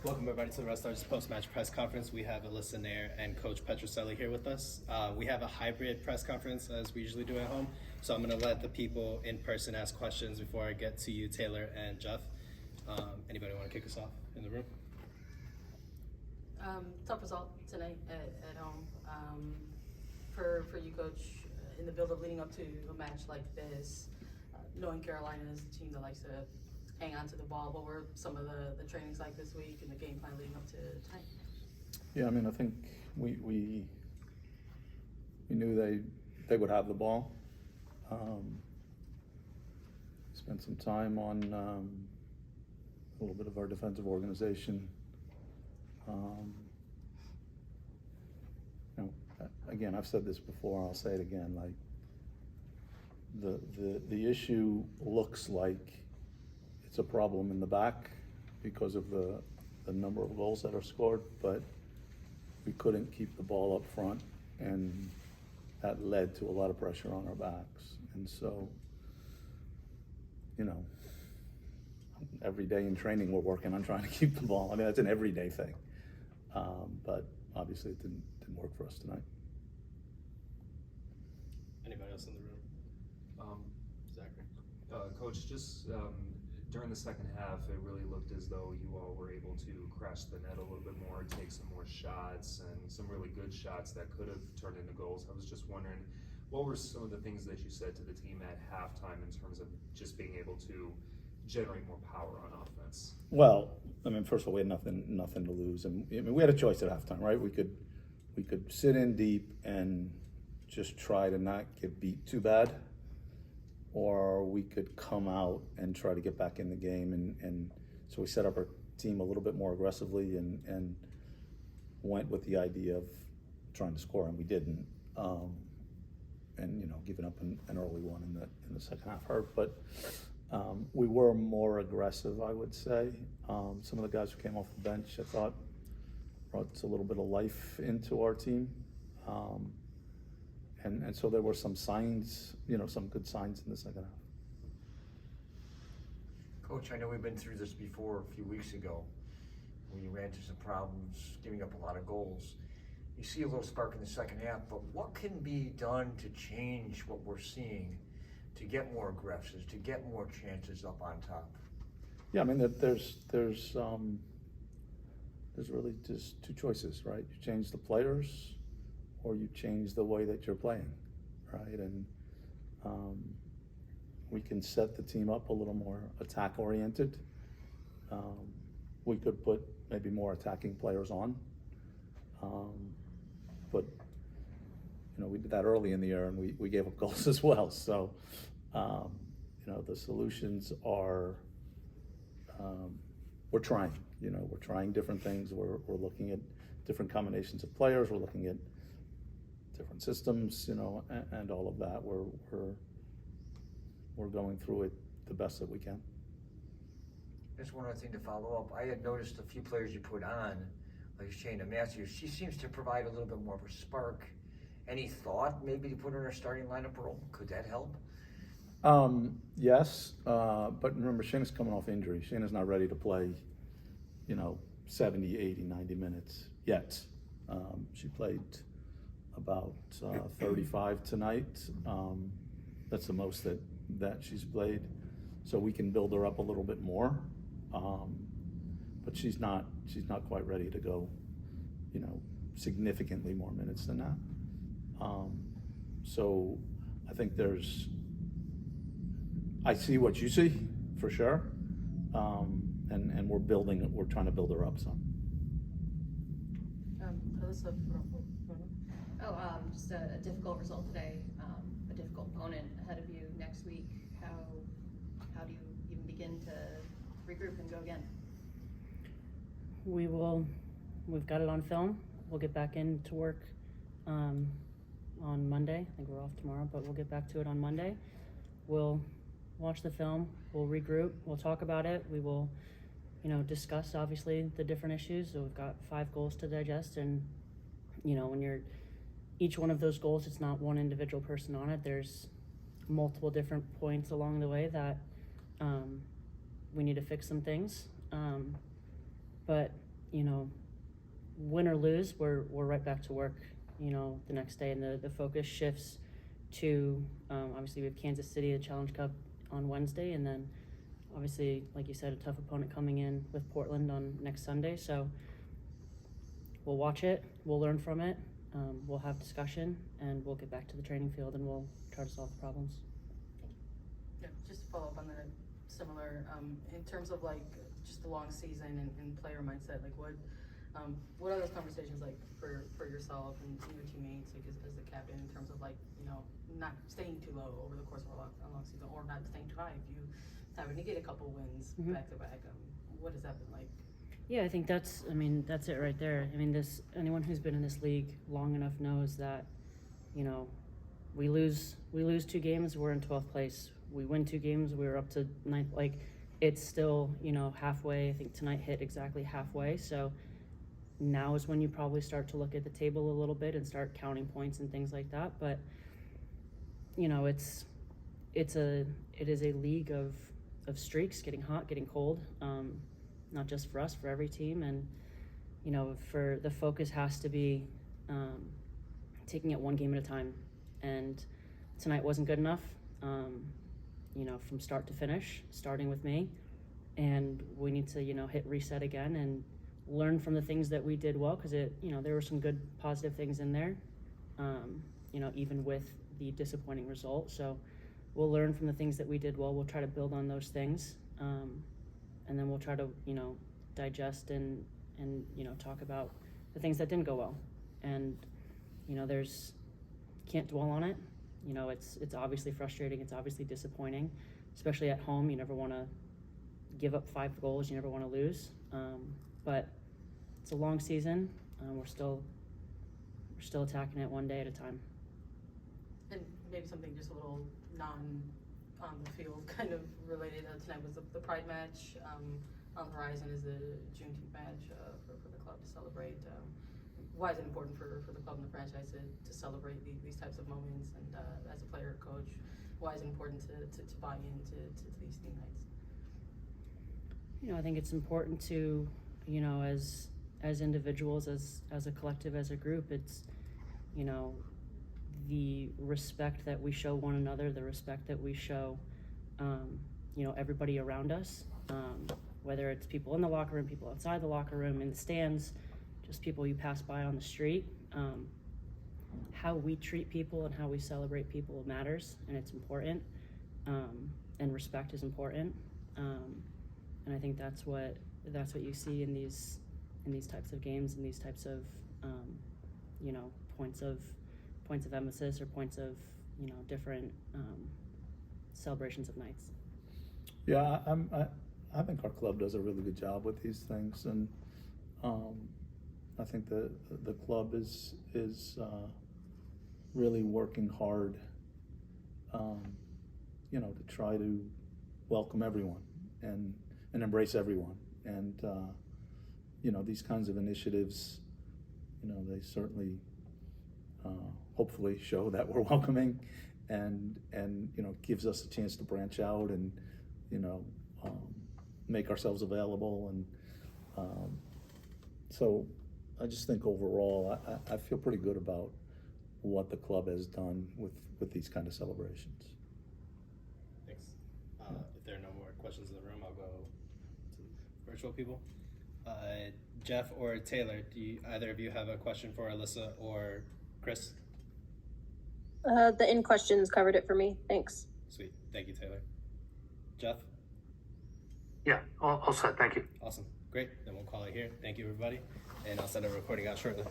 Welcome everybody to the Red Stars post-match press conference. We have Alyssa, Naeher, and Coach Petrucelli here with us. We have a hybrid press conference as we usually do at home, so I'm going to let the people in person ask questions before I get to you, Taylor and Jeff. Anybody want to kick us off in the room? Tough result tonight at home. For you, Coach, in the build-up leading up to a match like this, knowing Carolina is a team that likes to hang on to the ball, what were some of the trainings like this week and the game plan leading up to tonight? Yeah, I mean, I think we knew they would have the ball. Spent some time on a little bit of our defensive organization. Again, I've said this before, I'll say it again, like the issue looks like it's a problem in the back because of the number of goals that are scored, but we couldn't keep the ball up front, and that led to a lot of pressure on our backs. And so, every day in training we're working on trying to keep the ball. I mean, that's an everyday thing, but obviously it didn't work for us tonight. Anybody else in the room? Zachary? Coach, just during the second half, it really looked as though you all were able to crash the net a little bit more, take some more shots, and some really good shots that could have turned into goals. I was just wondering, what were some of the things that you said to the team at halftime in terms of just being able to generate more power on offense? Well, I mean, first of all, we had nothing to lose, and I mean, we had a choice at halftime, right? We could sit in deep and just try to not get beat too bad, or we could come out and try to get back in the game, and so we set up our team a little bit more aggressively and went with the idea of trying to score, and we didn't, and giving up an early one in the second half hurt, but we were more aggressive, I would say. Some of the guys who came off the bench, I thought, brought a little bit of life into our team. And so there were some signs, some good signs in the second half. Coach, I know we've been through this before a few weeks ago when you ran into some problems, giving up a lot of goals. You see a little spark in the second half, but what can be done to change what we're seeing, to get more aggressive, to get more chances up on top? Yeah, I mean, there's really just two choices, right? You change the players, or you change the way that you're playing, right? And we can set the team up a little more attack-oriented. We could put maybe more attacking players on, but we did that early in the year, and we gave up goals as well. So the solutions are we're trying. We're trying different things. We're looking at different combinations of players. We're looking at different systems, and all of that. We're going through it the best that we can. Just one other thing to follow up. I had noticed a few players you put on, like Shayna Matthews. She seems to provide a little bit more of a spark. Any thought maybe to put her in our starting lineup role? Could that help? Yes, but remember, Shayna's coming off injury. Shayna's not ready to play, 70, 80, 90 minutes yet. She played about 35 tonight. That's the most that she's played. So we can build her up a little bit more. But she's not quite ready to go, significantly more minutes than that. So I think I see what you see for sure. And we're trying to build her up some. Alyssa, just a difficult result today, a difficult opponent ahead of you next week. How do you even begin to regroup and go again? We've got it on film. We'll get back into work on Monday. I think we're off tomorrow, but we'll get back to it on Monday. We'll watch the film, we'll regroup, we'll talk about it. We will, discuss obviously the different issues. So we've got 5 goals to digest, and when each one of those goals, it's not one individual person on it. There's multiple different points along the way that we need to fix some things. But you know, win or lose, we're right back to work, you know, the next day, and the focus shifts to, obviously we have Kansas City, the Challenge Cup on Wednesday, and then obviously, like you said, a tough opponent coming in with Portland on next Sunday. So we'll watch it, we'll learn from it, we'll have discussion, and we'll get back to the training field and we'll try to solve the problems. Yeah, just to follow up on that, similar, in terms of like just the long season and player mindset, like what are those conversations like for yourself and your teammates, like as the captain, in terms of like, you know, not staying too low over the course of a long season, or not staying too high if you happen to get a couple wins back to back? What has that been like? Yeah, I think that's it right there. I mean, anyone who's been in this league long enough knows that, you know, we lose 2 games, we're in 12th place. We win 2 games, we're up to 9th. Like, it's still, you know, halfway. I think tonight hit exactly halfway. So now is when you probably start to look at the table a little bit and start counting points and things like that. But, you know, it is a league of streaks, getting hot, getting cold. Not just for us, for every team. And, you know, for the focus has to be taking it one game at a time. And tonight wasn't good enough, you know, from start to finish, starting with me. And we need to, you know, hit reset again and learn from the things that we did well, because you know, there were some good positive things in there, you know, even with the disappointing result. So we'll learn from the things that we did well. We'll try to build on those things. And then we'll try to, you know, digest and you know, talk about the things that didn't go well. And, you know, can't dwell on it. You know, it's obviously frustrating. It's obviously disappointing, especially at home. You never want to give up 5 goals. You never want to lose. But it's a long season. We're still attacking it one day at a time. And maybe something just a little on the field kind of related. Tonight was the Pride match. On the horizon is the Juneteenth match for the club to celebrate. Why is it important for the club and the franchise to celebrate these types of moments? And as a player or coach, why is it important to buy into these theme nights? You know, I think it's important to, you know, as individuals, as a collective, as a group, it's, you know, the respect that we show one another, the respect that we show, you know, everybody around us, whether it's people in the locker room, people outside the locker room, in the stands, just people you pass by on the street. How we treat people and how we celebrate people matters, and it's important, and respect is important. And I think that's what you see in these types of games, and these types of, you know, points of emphasis, or points of, you know, different celebrations of nights. Yeah, I think our club does a really good job with these things, and I think the club is really working hard, you know, to try to welcome everyone and embrace everyone. And you know, these kinds of initiatives, you know, they certainly hopefully show that we're welcoming, and you know, gives us a chance to branch out and, you know, make ourselves available. And so I just think overall I feel pretty good about what the club has done with these kind of celebrations. Thanks. If there are no more questions in the room, I'll go to virtual people. Jeff or Taylor, do either of you have a question for Alyssa or Chris? The in questions covered it for me. Thanks. Sweet. Thank you, Taylor. Jeff? Yeah, all set. Thank you. Awesome. Great. Then we'll call it here. Thank you, everybody. And I'll send a recording out shortly.